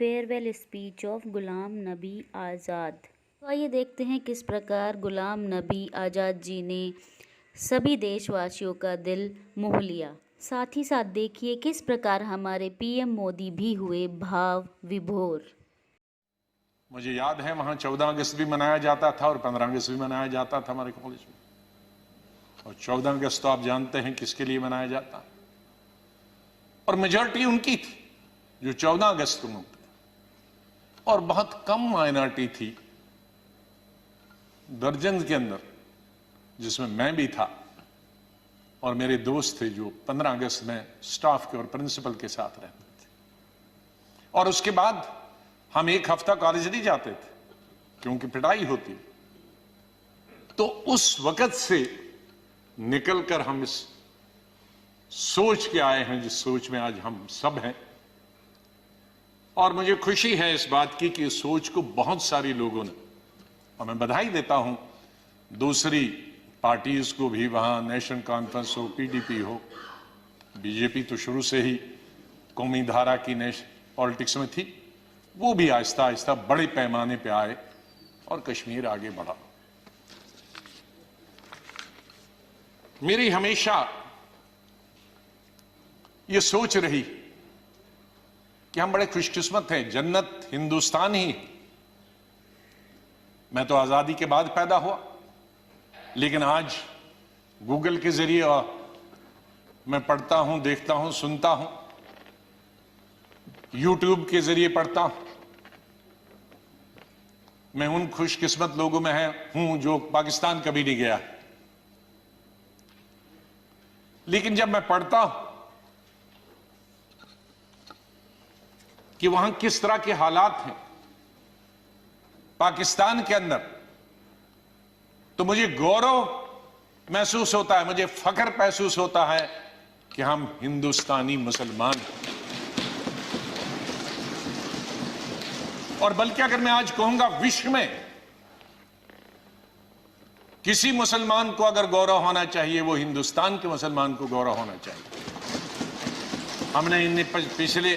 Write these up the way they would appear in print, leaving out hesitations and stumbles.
Farewell speech of Ghulam Nabi Azad. तो आइए देखते हैं किस प्रकार गुलाम नबी आज़ाद जी ने सभी देशवासियों का दिल मोह लिया। साथ ही साथ देखिए किस प्रकार हमारे पीएम मोदी भी हुए भाव विभोर। मुझे याद है वहां 14 अगस्त भी मनाया जाता था और 15 अगस्त भी मनाया जाता था हमारे कॉलेज में। और 14 अगस्त तो आप जानते हैं किसके लिए मनाया जाता, और मेजॉरिटी उनकी थी जो 14 अगस्त को मनाते, और बहुत कम माइनॉरिटी थी दर्जन के अंदर, जिसमें मैं भी था और मेरे दोस्त थे जो 15 अगस्त में स्टाफ के और प्रिंसिपल के साथ रहते थे। और उसके बाद हम एक हफ्ता कॉलेज नहीं जाते थे क्योंकि पिटाई होती। तो उस वक्त से निकलकर हम इस सोच के आए हैं जिस सोच में आज हम सब हैं। और मुझे खुशी है इस बात की कि इस सोच को बहुत सारे लोगों ने, और मैं बधाई देता हूं दूसरी पार्टीज को भी, वहां नेशनल कॉन्फ्रेंस हो, पीडीपी हो, बीजेपी तो शुरू से ही कौमी धारा की पॉलिटिक्स में थी, वो भी आहिस्ता आहिस्ता बड़े पैमाने पे आए और कश्मीर आगे बढ़ा। मेरी हमेशा ये सोच रही कि हम बड़े खुशकिस्मत हैं, जन्नत हिंदुस्तान ही है। मैं तो आजादी के बाद पैदा हुआ, लेकिन आज गूगल के जरिए मैं पढ़ता हूं, देखता हूं, सुनता हूं, यूट्यूब के जरिए पढ़ता हूं। मैं उन खुशकिस्मत लोगों में हूं जो पाकिस्तान कभी नहीं गया, लेकिन जब मैं पढ़ता हूं कि वहां किस तरह के हालात हैं पाकिस्तान के अंदर, तो मुझे गौरव महसूस होता है, मुझे फख्र महसूस होता है कि हम हिंदुस्तानी मुसलमान हैं। और बल्कि अगर मैं आज कहूंगा विश्व में किसी मुसलमान को अगर गौरव होना चाहिए, वो हिंदुस्तान के मुसलमान को गौरव होना चाहिए। हमने इन पिछले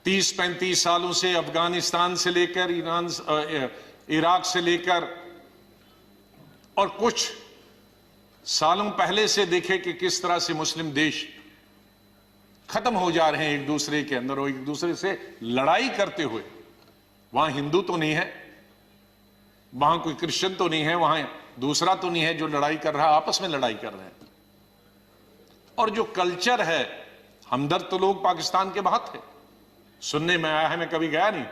30-35 सालों से अफगानिस्तान से लेकर इराक से लेकर और कुछ सालों पहले से देखे कि किस तरह से मुस्लिम देश खत्म हो जा रहे हैं एक दूसरे के अंदर, और एक दूसरे से लड़ाई करते हुए। वहां हिंदू तो नहीं है, वहां कोई क्रिश्चियन तो नहीं है, वहां दूसरा तो नहीं है जो लड़ाई कर रहा, आपस में लड़ाई कर रहे हैं। और जो कल्चर है, हमदर्द तो लोग पाकिस्तान के बहुत थे, सुनने में आया है, मैं कभी गया नहीं,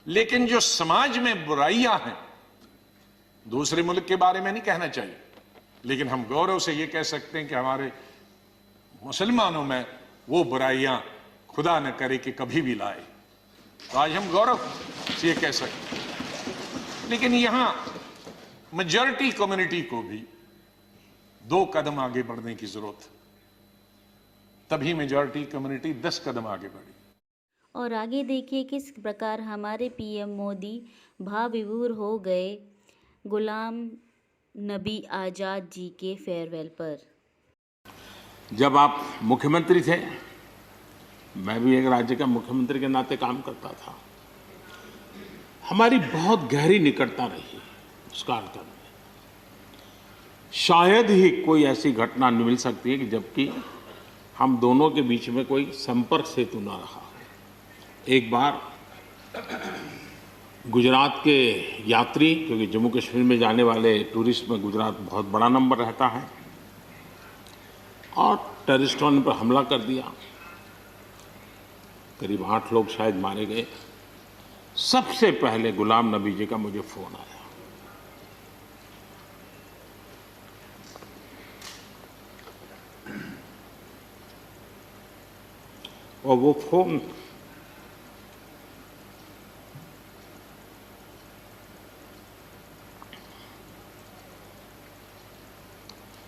लेकिन जो समाज में बुराइयां हैं, दूसरे मुल्क के बारे में नहीं कहना चाहिए, लेकिन हम गौरव से यह कह सकते हैं कि हमारे मुसलमानों में वो बुराइयां खुदा न करे कि कभी भी लाए। तो आज हम गौरव से यह कह सकते हैं। लेकिन यहां मेजॉरिटी कम्युनिटी को भी 2 कदम आगे बढ़ने की जरूरत है, तभी मेजॉरिटी कम्युनिटी 10 कदम आगे बढ़ी। और आगे देखिए किस प्रकार हमारे पीएम मोदी भाव विभोर हो गए गुलाम नबी आज़ाद जी के फेयरवेल पर। जब आप मुख्यमंत्री थे, मैं भी एक राज्य का मुख्यमंत्री के नाते काम करता था, हमारी बहुत गहरी निकटता रही उस कार्यकाल में। शायद ही कोई ऐसी घटना मिल सकती है कि जबकि हम दोनों के बीच में कोई संपर्क सेतु ना रहा। एक बार गुजरात के यात्री, क्योंकि जम्मू कश्मीर में जाने वाले टूरिस्ट में गुजरात बहुत बड़ा नंबर रहता है, और टेररिस्टों ने पर हमला कर दिया, करीब 8 लोग शायद मारे गए। सबसे पहले गुलाम नबी जी का मुझे फोन आया, और वो फोन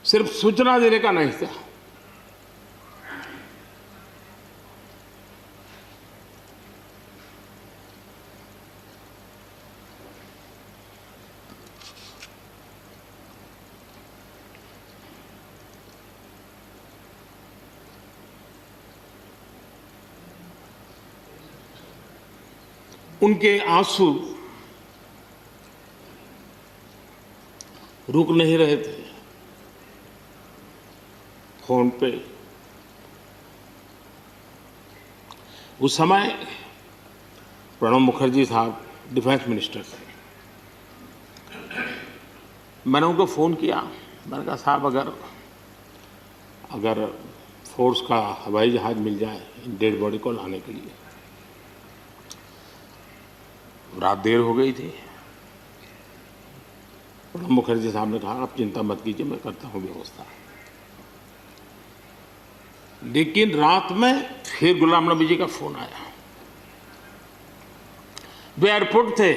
सिर्फ सूचना देने का नहीं था, उनके आंसू रुक नहीं रहे थे। फोन पे उस समय प्रणब मुखर्जी साहब डिफेंस मिनिस्टर थे। मैंने उनको फ़ोन किया, मैंने कहा साहब अगर फोर्स का हवाई जहाज़ मिल जाए डेड बॉडी को लाने के लिए। रात देर हो गई थी। प्रणब मुखर्जी साहब ने कहा आप चिंता मत कीजिए, मैं करता हूँ व्यवस्था। लेकिन रात में फिर गुलाम नबी जी का फोन आया। वे एयरपोर्ट थे।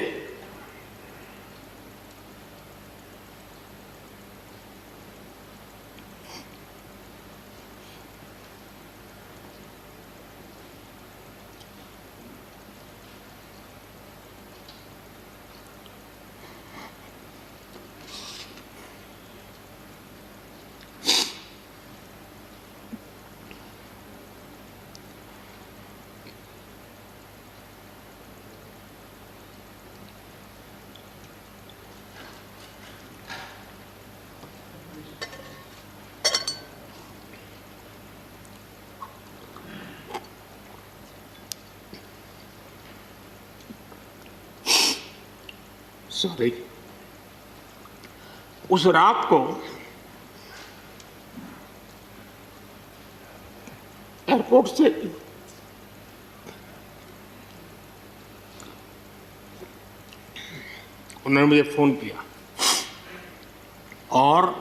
सॉरी, उस रात को एयरपोर्ट से उन्होंने मुझे फोन किया और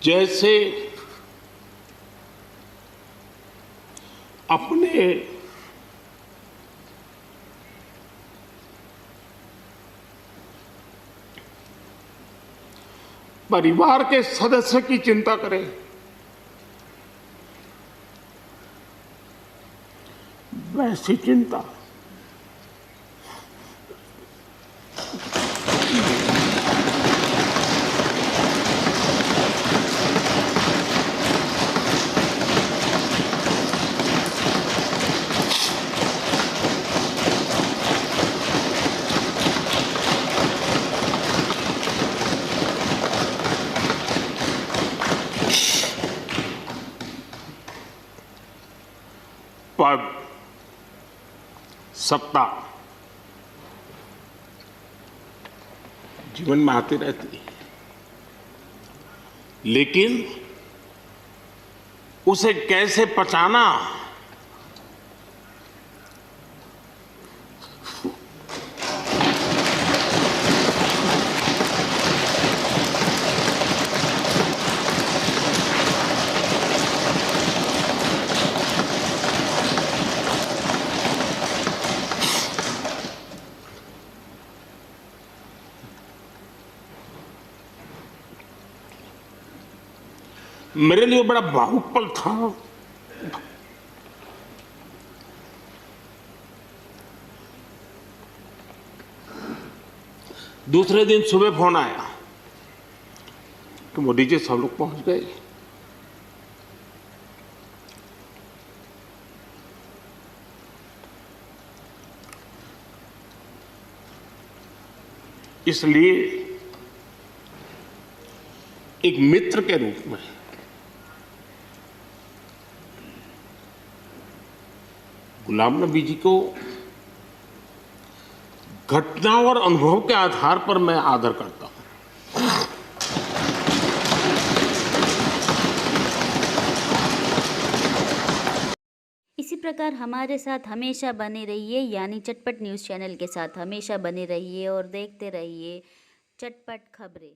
जैसे अपने परिवार के सदस्य की चिंता करें, वैसी चिंता पद, सत्ता जीवन में आती रहती है, लेकिन उसे कैसे पचाना, मेरे लिए बड़ा भावुक पल था। दूसरे दिन सुबह फोन आया कि मोदी जी सब लोग पहुंच गए। इसलिए एक मित्र के रूप में गुलाम नबी जी को घटना और अनुभव के आधार पर मैं आदर करता हूं। इसी प्रकार हमारे साथ हमेशा बने रहिए, यानी चटपट न्यूज़ चैनल के साथ हमेशा बने रहिए और देखते रहिए चटपट खबरें।